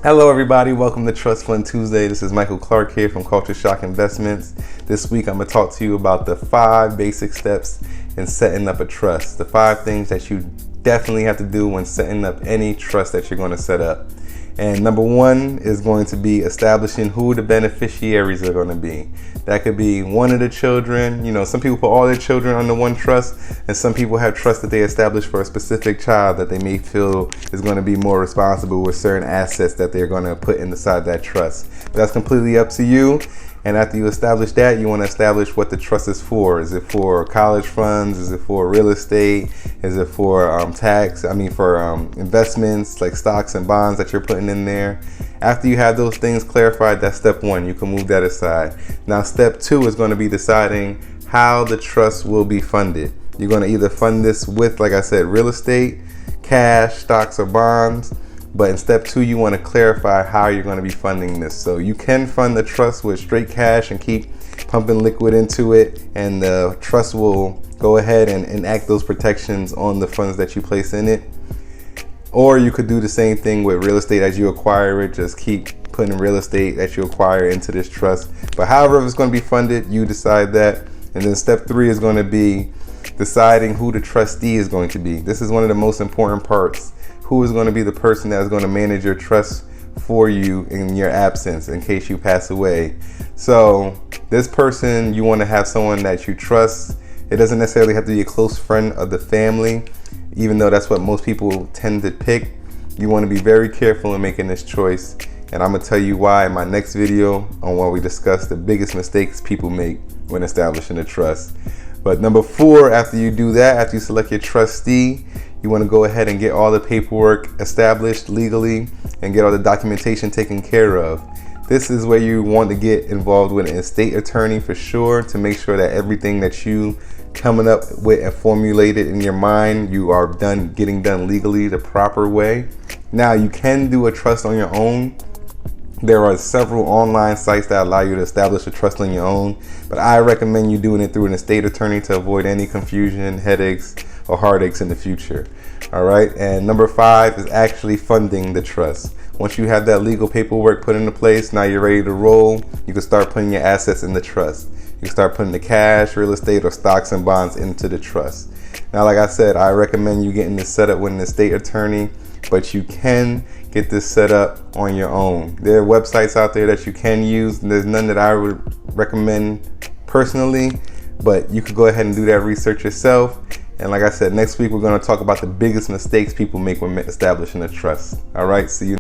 Hello everybody, welcome to Trust Fund Tuesday. This is Michael Clark here from Culture Shock Investments. This week I'm going to talk to you about the 5 basic steps in setting up a trust. The 5 things that you definitely have to do when setting up any trust that you're going to set up. And number 1 is going to be establishing who the beneficiaries are going to be. That could be one of the children. You know, some people put all their children under one trust, and some people have trusts that they establish for a specific child that they may feel is going to be more responsible with certain assets that they're going to put inside that trust. But that's completely up to you. And after you establish that, you want to establish what the trust is for. Is it for college funds? Is it for real estate? Is it for investments like stocks and bonds that you're putting in there? After you have those things clarified, that's step 1. You can move that aside. Now, step 2 is going to be deciding how the trust will be funded. You're going to either fund this with, like I said, real estate, cash, stocks, or bonds. But in step 2, you want to clarify how you're going to be funding this. So you can fund the trust with straight cash and keep pumping liquid into it, and the trust will go ahead and enact those protections on the funds that you place in it. Or you could do the same thing with real estate as you acquire it. Just keep putting real estate that you acquire into this trust. But however it's going to be funded, you decide that. And then step 3 is going to be deciding who the trustee is going to be. This is one of the most important parts. Who is going to be the person that is going to manage your trust for you in your absence in case you pass away? So this person, you want to have someone that you trust. It doesn't necessarily have to be a close friend of the family, even though that's what most people tend to pick. You want to be very careful in making this choice. And I'm going to tell you why in my next video on where we discuss the biggest mistakes people make when establishing a trust. But number 4, after you do that, after you select your trustee, you want to go ahead and get all the paperwork established legally and get all the documentation taken care of. This is where you want to get involved with an estate attorney for sure, to make sure that everything that you coming up with and formulated in your mind, you are getting done legally the proper way. Now, you can do a trust on your own. There are several online sites that allow you to establish a trust on your own, but I recommend you doing it through an estate attorney to avoid any confusion, headaches, or heartaches in the future. All right. And number 5 is actually funding the trust. Once you have that legal paperwork put into place, now you're ready to roll. You can start putting your assets in the trust. You can start putting the cash, real estate, or stocks and bonds into the trust. Now, like I said, I recommend you getting this set up with an estate attorney, but you can get this set up on your own. There are websites out there that you can use, and there's none that I would recommend personally, but you could go ahead and do that research yourself. And like I said, next week we're going to talk about the biggest mistakes people make when establishing a trust. All right, see you.